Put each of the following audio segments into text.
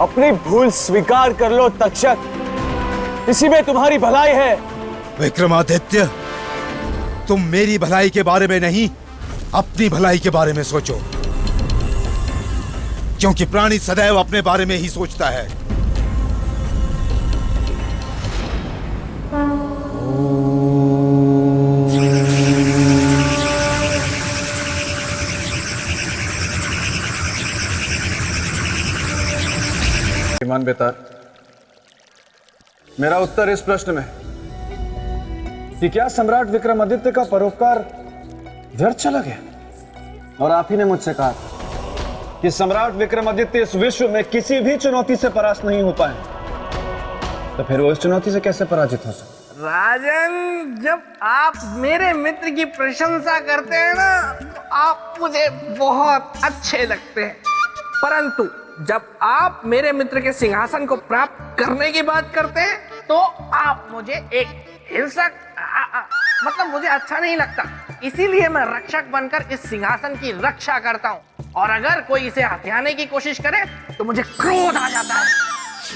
अपनी भूल स्वीकार कर लो तक्षक, इसी में तुम्हारी भलाई है। विक्रमादित्य, तुम मेरी भलाई के बारे में नहीं, अपनी भलाई के बारे में सोचो, क्योंकि प्राणी सदैव अपने बारे में ही सोचता है। श्रीमान बेताल, मेरा उत्तर इस प्रश्न में कि क्या सम्राट विक्रमादित्य का परोपकार व्यर्थ चला गया? और आप ही ने मुझसे कहा कि सम्राट विक्रमादित्य इस विश्व में किसी भी चुनौती से परास्त नहीं हो पाए, तो फिर वो इस चुनौती से कैसे पराजित हो सकते? राजन, जब आप मेरे मित्र की प्रशंसा करते हैं ना, तो आप मुझे बहुत अच्छे लगते हैं, परंतु जब आप मेरे मित्र के सिंहासन को प्राप्त करने की बात करते हैं, तो आप मुझे एक हिंसक मतलब मुझे अच्छा नहीं लगता। इसीलिए मैं रक्षक बनकर इस सिंहासन की रक्षा करता हूँ, और अगर कोई इसे हथियाने की कोशिश करे तो मुझे क्रोध आ जाता है,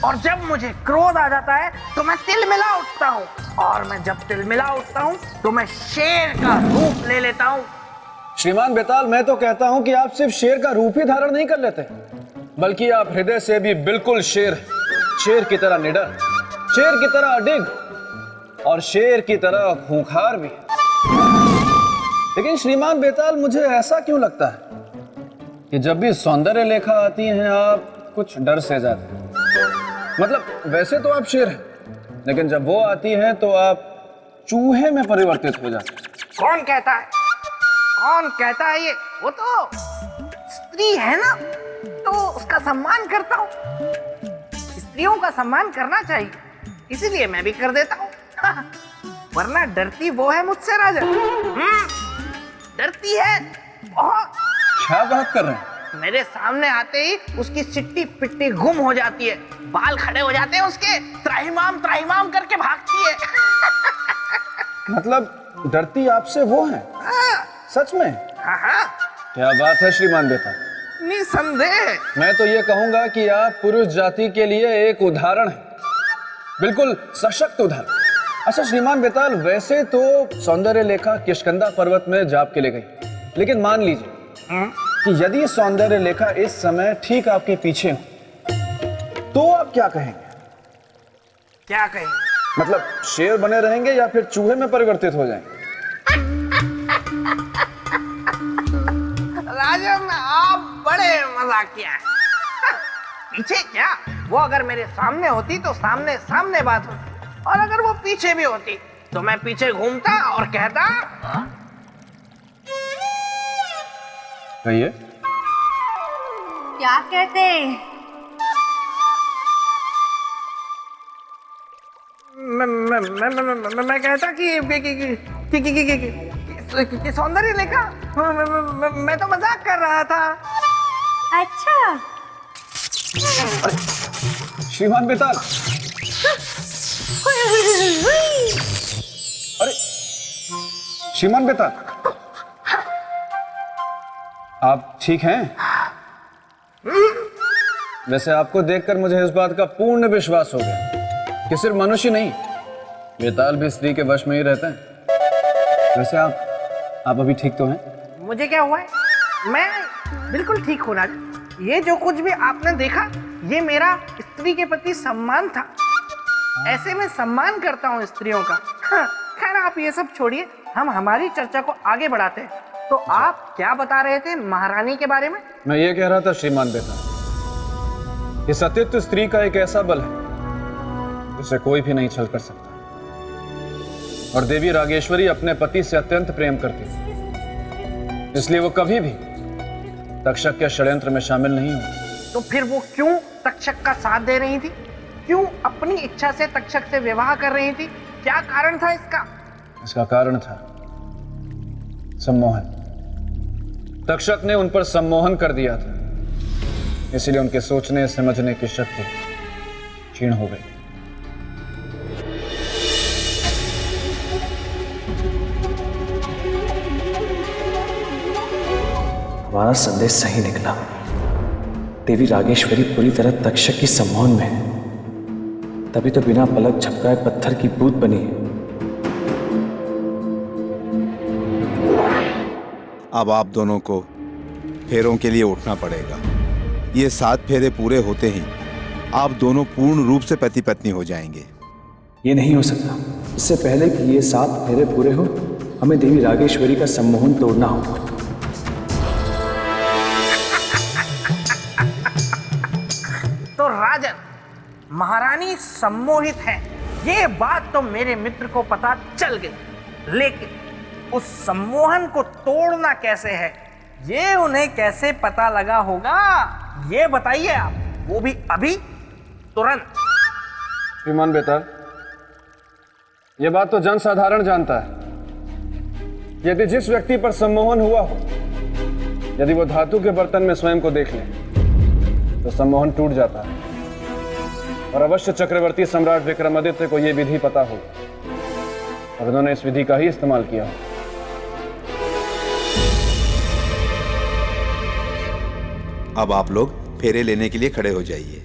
और जब मुझे क्रोध आ जाता है तो मैं तिलमिला उठता हूँ, और मैं जब तिलमिला उठता हूँ तो मैं शेर का रूप ले लेता हूँ। श्रीमान बेताल, मैं तो कहता हूं कि आप सिर्फ शेर का रूप ही धारण नहीं कर लेते, बल्कि आप हृदय से भी बिल्कुल शेर की तरह निडर, शेर की तरह अडिग और शेर की तरह खूंखार भी। लेकिन श्रीमान बेताल, मुझे ऐसा क्यों लगता है कि जब भी सौंदर्य लेखा आती हैं आप कुछ डर से जाते हैं? मतलब वैसे तो आप शेर हैं, लेकिन जब वो आती हैं तो आप चूहे में परिवर्तित हो जाते हैं। कौन कहता है? कौन कहता है ये? वो तो स्त्री है ना, तो उसका सम्मान करता हूँ। स्त्रियों का सम्मान करना चाहिए, इसीलिए मैं भी कर देता हूँ। वरना डरती वो है मुझसे राजन। डरती है बहुत। क्या बात कर रहे हैं? मेरे सामने आते ही उसकी चिट्टी पिट्टी गुम हो जाती है, बाल खड़े हो जाते हैं उसके, त्राहिमाम करके भागती है। मतलब डरती आपसे वो है? सच में? हाँ। क्या बात है श्रीमान बेताल। निसंदेह। मैं तो ये कहूंगा कि आप पुरुष जाति के लिए एक उदाहरण है, बिल्कुल सशक्त उदाहरण। अच्छा श्रीमान बेताल, वैसे तो सौंदर्य लेखा किष्किंधा पर्वत में जाप के लिए गई, लेकिन मान लीजिए कि यदि सौंदर्य लेखा इस समय ठीक आपके पीछे हो, तो आप क्या कहेंगे? क्या कहेंगे? मतलब शेर बने रहेंगे या फिर चूहे में परिवर्तित हो जाएंगे? राजन, आप बड़े मजाकिया हैं। पीछे क्या, वो अगर मेरे सामने होती तो सामने सामने बात होती, और अगर वो पीछे भी होती तो मैं पीछे घूमता और कहता। कहिए। क्या कहते? मैं कहता कि सौंदर्य लेखा, मैं तो मजाक कर रहा था। अच्छा। श्रीमान बेताल, अरे श्रीमान बेताल, आप ठीक हैं? वैसे आपको देखकर मुझे इस बात का पूर्ण विश्वास हो गया कि सिर्फ मनुष्य नहीं, बेताल भी स्त्री के वश में ही रहते हैं। वैसे आप अभी ठीक तो हैं? मुझे क्या हुआ है? मैं बिल्कुल ठीक हूँ राजन। ये जो कुछ भी आपने देखा, ये मेरा स्त्री के प्रति सम्मान था। ऐसे में सम्मान करता हूँ स्त्रियों का। खैर आप ये सब छोड़िए, हम हमारी चर्चा को आगे बढ़ाते हैं। तो आप क्या बता रहे थे महारानी के बारे में? मैं ये कह रहा था श्रीमान बेताल, कि सतीत्व स्त्री का एक ऐसा बल है जिसे कोई भी नहीं छल कर सकता, और देवी रागेश्वरी अपने पति से अत्यंत प्रेम करती है, इसलिए वो कभी भी तक्षक के षड्यंत्र में शामिल नहीं हुई। तो फिर वो क्यों तक्षक का साथ दे रही थी? क्यों अपनी इच्छा से तक्षक से विवाह कर रही थी? क्या कारण था इसका? इसका कारण था सम्मोहन। तक्षक ने उन पर सम्मोहन कर दिया था, इसलिए उनके सोचने समझने की शक्ति क्षीण हो गई। हमारा संदेश सही निकला। देवी रागेश्वरी पूरी तरह तक्षक की सम्मोहन में है, तभी तो बिना पलक झपकाए पत्थर की बूंद बनी है। अब आप दोनों को फेरों के लिए उठना पड़ेगा। ये 7 फेरे पूरे होते ही आप दोनों पूर्ण रूप से पति पत्नी हो जाएंगे। ये नहीं हो सकता। इससे पहले कि ये 7 फेरे पूरे हो, हमें देवी रागेश्वरी का सम्मोहन तोड़ना होगा। तो राजन, महारानी सम्मोहित है, ये बात तो मेरे मित्र को पता चल गई, लेकिन उस सम्मोहन को तोड़ना कैसे है, ये उन्हें कैसे पता लगा होगा, ये बताइए आप, वो भी अभी, तुरंत। श्रीमान बेताल, यह बात तो जन साधारण जानता है। यदि जिस व्यक्ति पर सम्मोहन हुआ हो, यदि वो धातु के बर्तन में स्वयं को देख ले, तो सम्मोहन टूट जाता है। और अवश्य चक्रवर्ती सम्राट विक्रमादित्य को यह विधि पता होगा और उन्होंने इस विधि का ही इस्तेमाल किया हो। अब आप लोग फेरे लेने के लिए खड़े हो जाइए।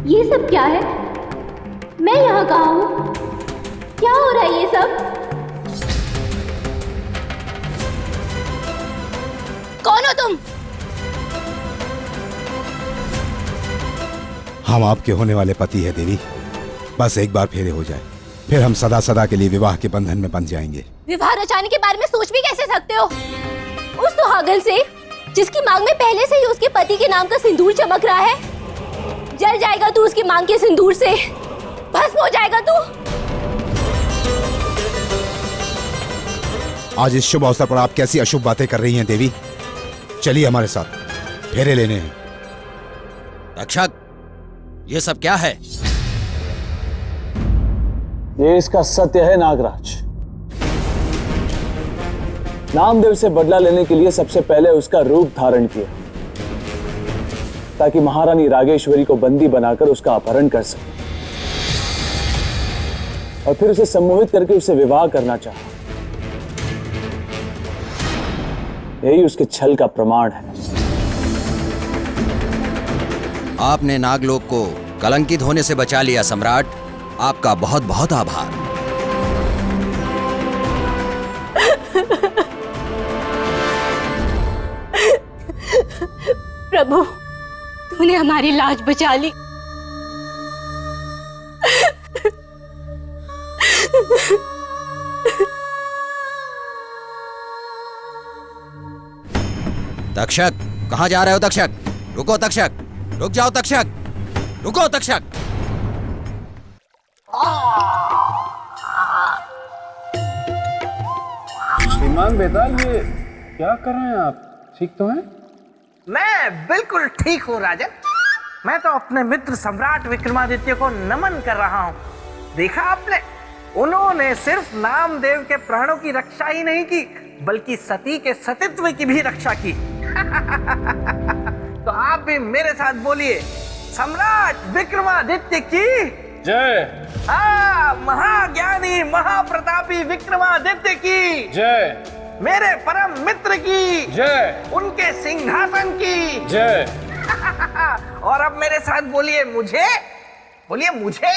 ये सब क्या है? मैं यहाँ कहाँ हूँ? क्या हो रहा है ये सब? कौन हो तुम? हम आपके होने वाले पति है देवी। बस एक बार फेरे हो जाए, फिर हम सदा सदा के लिए विवाह के बंधन में बंध जाएंगे। विवाह रचाने के बारे में सोच भी कैसे सकते हो? उस सुहागन से जिसकी मांग में पहले से ही उसके पति के नाम का सिंदूर चमक रहा है। जल जाएगा तू उसकी मांग के सिंदूर से, भस्म हो जाएगा तू। आज इस शुभ अवसर पर आप कैसी अशुभ बातें कर रही हैं देवी? चलिए हमारे साथ, फेरे लेने हैं। तक्षक, ये सब क्या है? ये इसका सत्य है नागराज। नामदेव से बदला लेने के लिए सबसे पहले उसका रूप धारण किया, ताकि महारानी रागेश्वरी को बंदी बनाकर उसका अपहरण कर सके और फिर उसे सम्मोहित करके उससे विवाह करना चाहा। यही उसके छल का प्रमाण है। आपने नागलोक को कलंकित होने से बचा लिया सम्राट, आपका बहुत बहुत आभार। प्रभु, तूने हमारी लाज बचा ली। तक्षक, कहां जा रहे हो तक्षक? रुको तक्षक, रुक जाओ तक्षक, रुको तक्षक। श्रीमान बेताल, ये क्या कर रहे हैं आप? ठीक तो हैं? मैं बिल्कुल ठीक हूँ राजन। मैं तो अपने मित्र सम्राट विक्रमादित्य को नमन कर रहा हूँ। देखा आपने, उन्होंने सिर्फ नामदेव के प्राणों की रक्षा ही नहीं की, बल्कि सती के सतीत्व की भी रक्षा की। तो आप भी मेरे साथ बोलिए, सम्राट विक्रमादित्य की जय। महाज्ञानी महाप्रतापी विक्रमादित्य की जय। मेरे परम मित्र की जय। उनके सिंहासन की जय। और अब मेरे साथ बोलिए, मुझे बोलिए, मुझे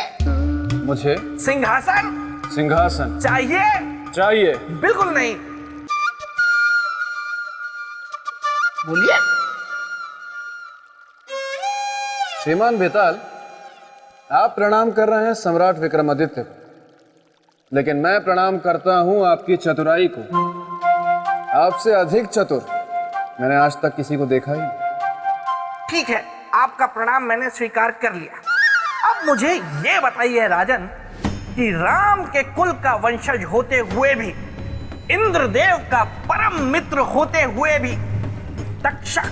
मुझे सिंहासन सिंहासन चाहिए? चाहिए। बिल्कुल नहीं। बोलिए। श्रीमान बेताल, आप प्रणाम कर रहे हैं सम्राट विक्रमादित्य को, लेकिन मैं प्रणाम करता हूं आपकी चतुराई को। आपसे अधिक चतुर मैंने आज तक किसी को देखा ही नहीं। ठीक है, आपका प्रणाम मैंने स्वीकार कर लिया। अब मुझे ये बताइए राजन, कि राम के कुल का वंशज होते हुए भी, इंद्रदेव का परम मित्र होते हुए भी, तक्षक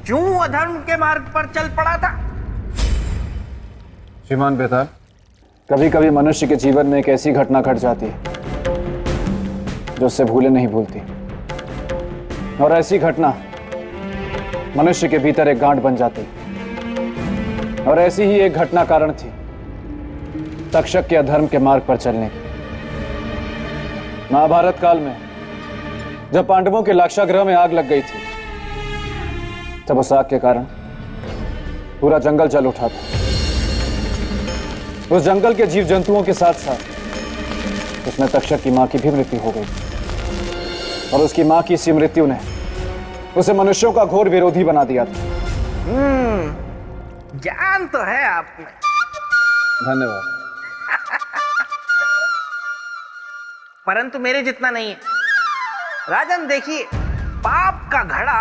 क्यों अधर्म के मार्ग पर चल पड़ा था? श्रीमान बेताल, कभी कभी मनुष्य के जीवन में एक ऐसी घटना घट जाती है जो उससे भूले नहीं भूलती। और ऐसी घटना मनुष्य के भीतर एक गांठ बन जाती। और ऐसी ही एक घटना कारण थी तक्षक के अधर्म के मार्ग पर चलने की। महाभारत काल में जब पांडवों के लाक्षागृह में आग लग गई थी, तब उस आग के कारण पूरा जंगल जल उठा था। उस जंगल के जीव जंतुओं के साथ साथ उसमें तक्षक की मां की भी मृत्यु हो गई और उसकी मां की इसी मृत्यु ने उसे मनुष्यों का घोर विरोधी बना दिया था। ज्ञान तो है आप में। धन्यवाद। परंतु मेरे जितना नहीं है। राजन देखिए, पाप का घड़ा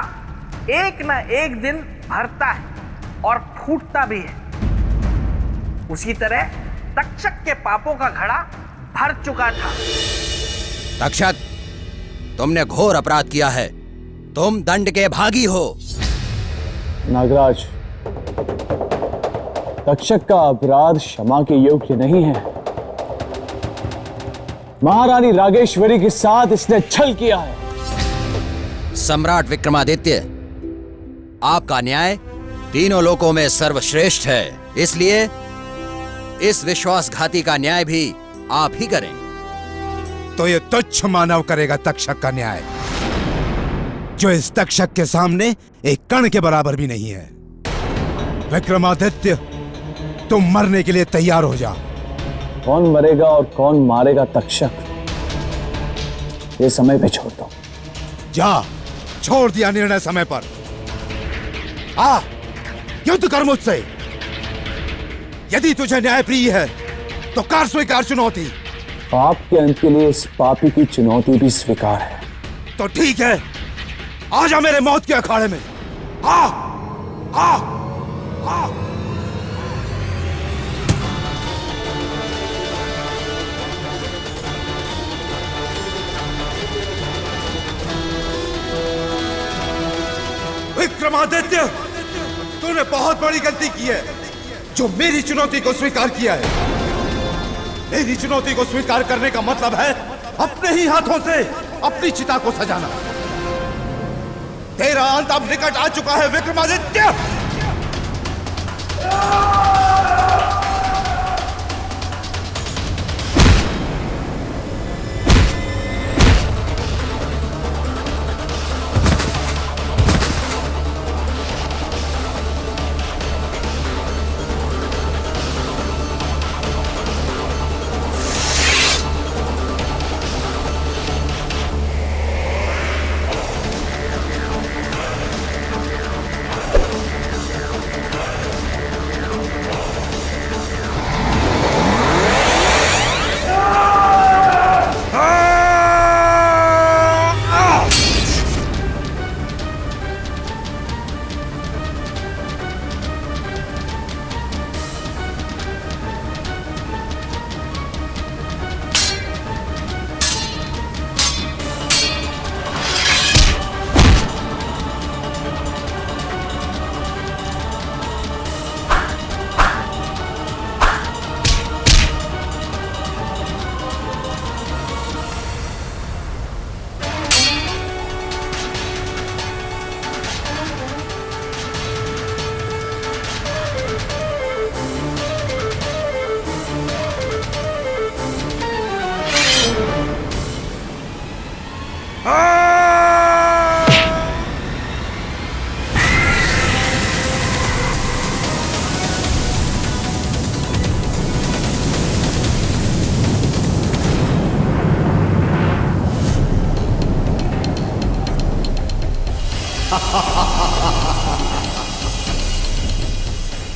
एक न एक दिन भरता है और फूटता भी है। उसी तरह तक्षक के पापों का घड़ा भर चुका था। तक्षक, तुमने घोर अपराध किया है। तुम दंड के भागी हो। नागराज, तक्षक का अपराध क्षमा के योग्य नहीं है। महारानी रागेश्वरी के साथ इसने छल किया है। सम्राट विक्रमादित्य, आपका न्याय तीनों लोकों में सर्वश्रेष्ठ है, इसलिए इस विश्वासघाती का न्याय भी आप ही करें। तो ये तुच्छ मानव करेगा तक्षक का न्याय, जो इस तक्षक के सामने एक कण के बराबर भी नहीं है। विक्रमादित्य, तुम मरने के लिए तैयार हो जा। कौन मरेगा और कौन मारेगा तक्षक, ये समय पे छोड़ दो। जा, छोड़ दिया निर्णय समय पर। आ, युद्ध कर मुझसे। यदि तुझे न्याय प्रिय है तो कर स्वीकार चुनौती। पाप के अंत के लिए इस पापी की चुनौती भी स्वीकार है। तो ठीक है, आजा मेरे मौत के अखाड़े में। आ, आ, आ। विक्रमादित्य, तूने बहुत बड़ी गलती की है जो मेरी चुनौती को स्वीकार किया है। मेरी चुनौती को स्वीकार करने का मतलब है अपने ही हाथों से अपनी चिता को सजाना। तेरा अंत अब निकट आ चुका है विक्रमादित्य।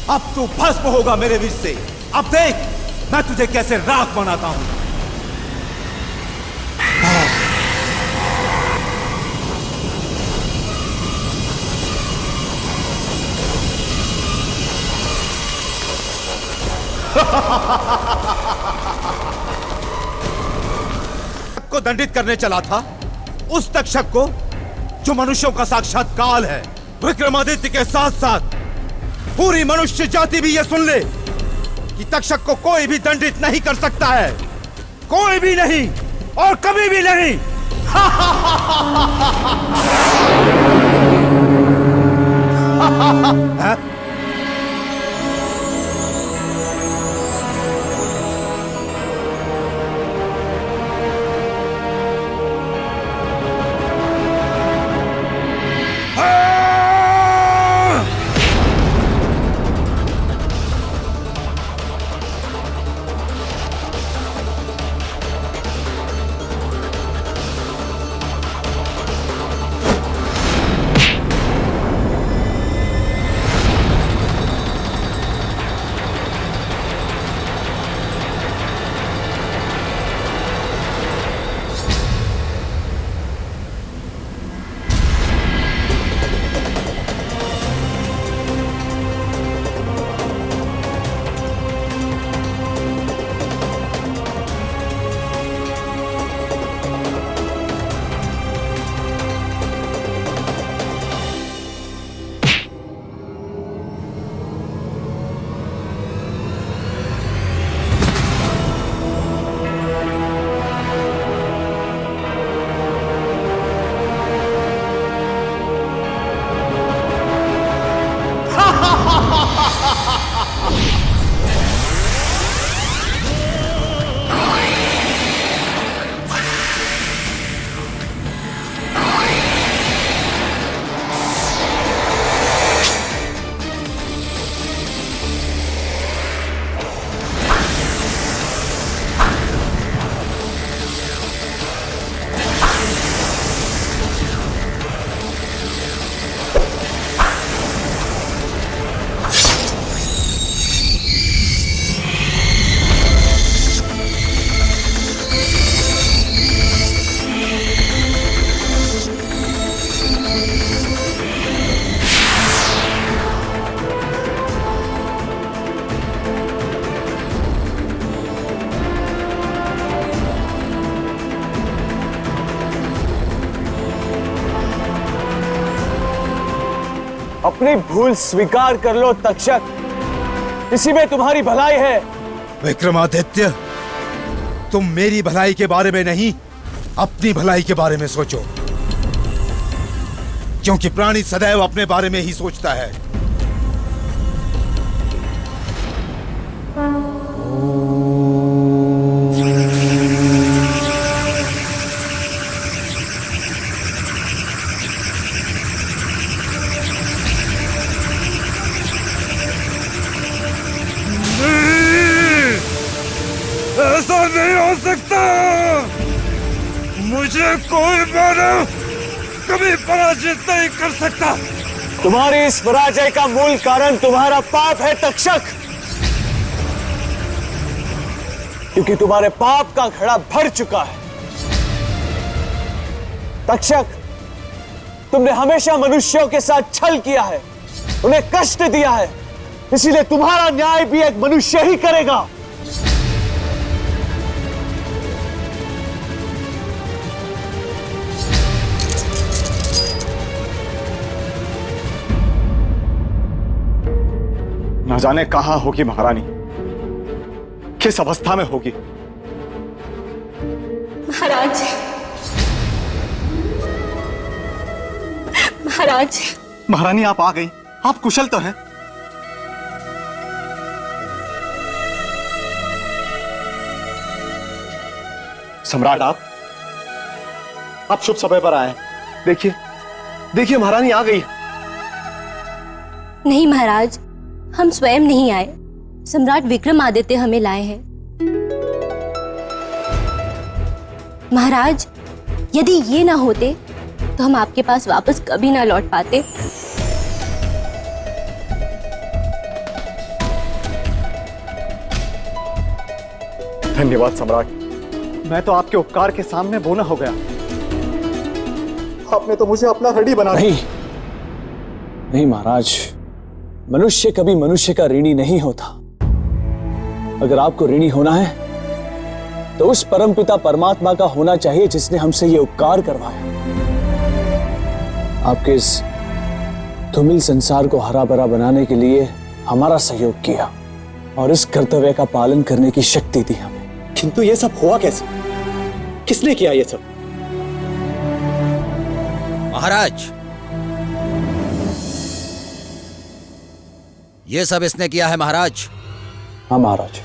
अब तू भस्म होगा मेरे विष से। अब देख मैं तुझे कैसे राख बनाता हूं। को दंडित करने चला था उस तक्षक को जो मनुष्यों का साक्षात काल है। विक्रमादित्य के साथ साथ पूरी मनुष्य जाति भी यह सुन ले कि तक्षक को कोई भी दंडित नहीं कर सकता है, कोई भी नहीं और कभी भी नहीं। अपनी भूल स्वीकार कर लो तक्षक, इसी में तुम्हारी भलाई है। विक्रमादित्य, तुम मेरी भलाई के बारे में नहीं, अपनी भलाई के बारे में सोचो, क्योंकि प्राणी सदैव अपने बारे में ही सोचता है। ऐसा नहीं हो सकता। मुझे कोई मानव कभी पराजित नहीं कर सकता। तुम्हारी इस पराजय का मूल कारण तुम्हारा पाप है तक्षक, क्योंकि तुम्हारे पाप का घड़ा भर चुका है। तक्षक, तुमने हमेशा मनुष्यों के साथ छल किया है, उन्हें कष्ट दिया है, इसीलिए तुम्हारा न्याय भी एक मनुष्य ही करेगा। न जाने कहां होगी महारानी, किस अवस्था में होगी। महाराज, महाराज, महारानी आप आ गई, आप कुशल तो हैं? सम्राट, आप शुभ समय पर आए। देखिए देखिए महारानी आ गई। नहीं महाराज, हम स्वयं नहीं आए, सम्राट विक्रमादित्य हमें लाए हैं। महाराज, यदि ये ना होते तो हम आपके पास वापस कभी ना लौट पाते। धन्यवाद सम्राट, मैं तो आपके उपकार के सामने बोना हो गया। आपने तो मुझे अपना हड्डी बना दिया। नहीं महाराज, मनुष्य कभी मनुष्य का ऋणी नहीं होता। अगर आपको ऋणी होना है तो उस परमपिता परमात्मा का होना चाहिए जिसने हमसे ये उपकार करवाया, आपके इस धूमिल संसार को हरा भरा बनाने के लिए हमारा सहयोग किया और इस कर्तव्य का पालन करने की शक्ति दी हमें। किंतु ये सब हुआ कैसे? किसने किया ये सब? महाराज, ये सब इसने किया है महाराज। हाँ महाराज।